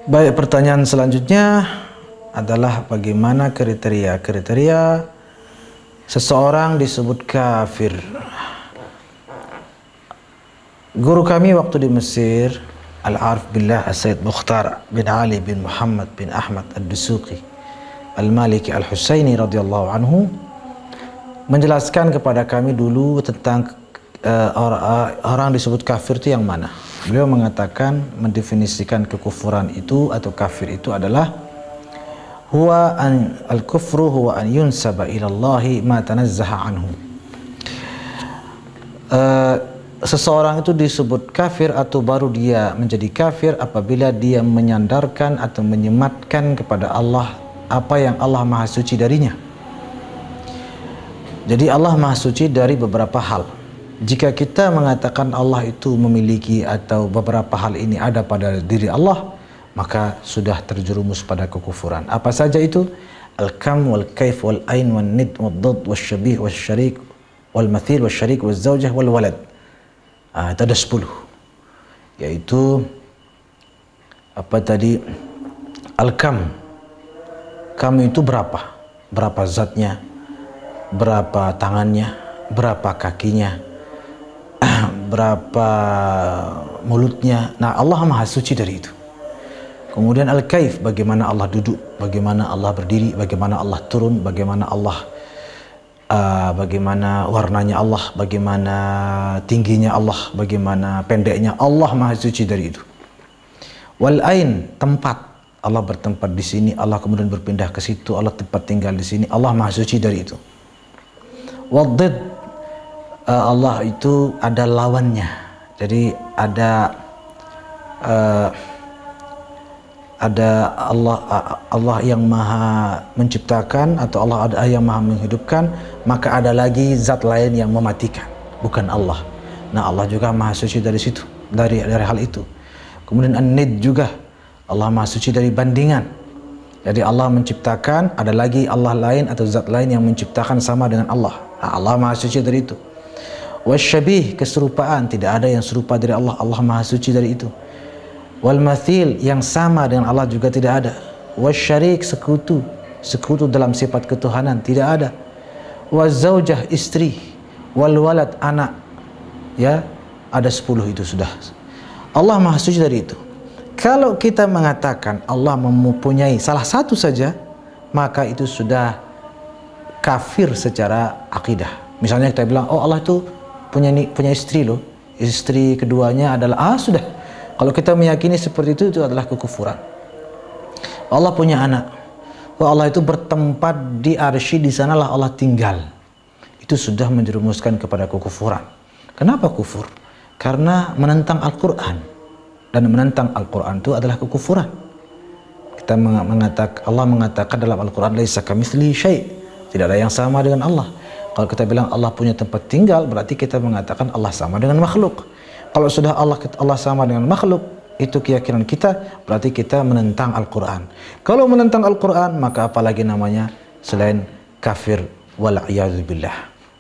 Baik, pertanyaan selanjutnya adalah bagaimana kriteria seseorang disebut kafir. Guru kami waktu di Mesir, Al-Arif Billah As-Sayyid Mukhtar bin Ali bin Muhammad bin Ahmad Ad-Dusuqi Al-Maliki Al-Husaini radhiyallahu anhu menjelaskan kepada kami dulu tentang orang disebut kafir itu yang mana. Beliau mengatakan, mendefinisikan kekufuran itu atau kafir itu adalah huwa al-kufru huwa an yunsaba ila Allahi ma tanazzaha anhu. Seseorang itu disebut kafir atau baru dia menjadi kafir apabila dia menyandarkan atau menyematkan kepada Allah apa yang Allah Maha Suci darinya. Jadi Allah Maha Suci dari beberapa hal. Jika kita mengatakan Allah itu memiliki atau beberapa hal ini ada pada diri Allah, maka sudah terjerumus pada kekufuran. Apa saja itu? Al-kam wal kaif wal ain wal nid wal dad wal syabih wal syarik wal mathil wal syarik wal zawjah wal walad. Itu ada 10. Yaitu apa tadi? Al-kam. Kam itu berapa? Berapa zatnya? Berapa tangannya? Berapa kakinya? Berapa mulutnya. Nah, Allah Maha Suci dari itu. Kemudian al-kaif, bagaimana Allah duduk, bagaimana Allah berdiri, bagaimana Allah turun, bagaimana Allah bagaimana warnanya Allah, bagaimana tingginya Allah, bagaimana pendeknya. Allah Maha Suci dari itu. Wal ain, tempat. Allah bertempat di sini, Allah kemudian berpindah ke situ, Allah tempat tinggal di sini. Allah Maha Suci dari itu. Wad-did, Allah itu ada lawannya. Jadi ada Allah yang maha menciptakan atau Allah ada yang maha menghidupkan, maka ada lagi zat lain yang mematikan, bukan Allah. Nah, Allah juga Maha Suci dari situ, dari hal itu. Kemudian an-nid juga, Allah Maha Suci dari bandingan. Jadi Allah menciptakan, ada lagi Allah lain atau zat lain yang menciptakan sama dengan Allah. Nah, Allah Maha Suci dari itu. Wasyabih, keserupaan, tidak ada yang serupa dari Allah, Allah Maha Suci dari itu. Wal mathil, yang sama dengan Allah juga tidak ada. Wasyarik, sekutu dalam sifat ketuhanan tidak ada. Wazaujah, istri. Wal walad, anak. Ya, ada 10 itu sudah. Allah Maha Suci dari itu. Kalau kita mengatakan Allah mempunyai salah satu saja, maka itu sudah kafir secara akidah. Misalnya kita bilang, oh Allah itu punya istri loh, istri keduanya adalah sudah. Kalau kita meyakini seperti itu adalah kekufuran. Allah punya anak, oh Allah itu bertempat di arsy, di sanalah Allah tinggal. Itu sudah menjerumuskan kepada kekufuran. Kenapa kufur? Karena menentang Al-Quran, dan menentang Al-Quran itu adalah kekufuran. Kita Allah mengatakan dalam Al-Quran, laisa kamitslihi syai', tidak ada yang sama dengan Allah. Kalau kita bilang Allah punya tempat tinggal, berarti kita mengatakan Allah sama dengan makhluk. Kalau sudah Allah sama dengan makhluk, itu keyakinan kita, berarti kita menentang Al-Quran. Kalau menentang Al-Quran, maka apalagi namanya selain kafir, wal'iyadzubillah.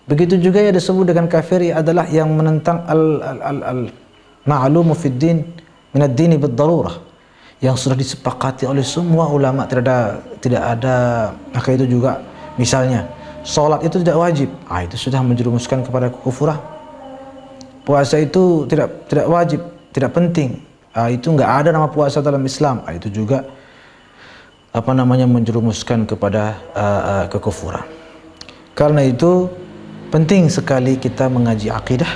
Begitu juga yang disebut dengan kafir adalah yang menentang al-ma'lumu fid din minad dini bid-darurah, yang sudah disepakati oleh semua ulama, tidak ada. Maka itu juga misalnya sholat itu tidak wajib, itu sudah menjerumuskan kepada kekufuran. Puasa itu tidak wajib, tidak penting, itu nggak ada nama puasa dalam Islam, itu juga menjerumuskan kepada kekufuran. Karena itu penting sekali kita mengaji akidah,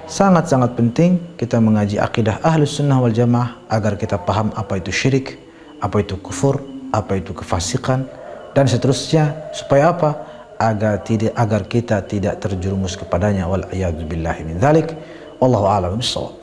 sangat-sangat penting kita mengaji akidah Ahlus Sunnah wal Jamaah agar kita paham apa itu syirik, apa itu kufur, apa itu kefasikan, dan seterusnya, supaya apa? Agar kita tidak terjerumus kepadanya. Wal a'yadu billahi min dzalik. Wallahu a'lam bishawab.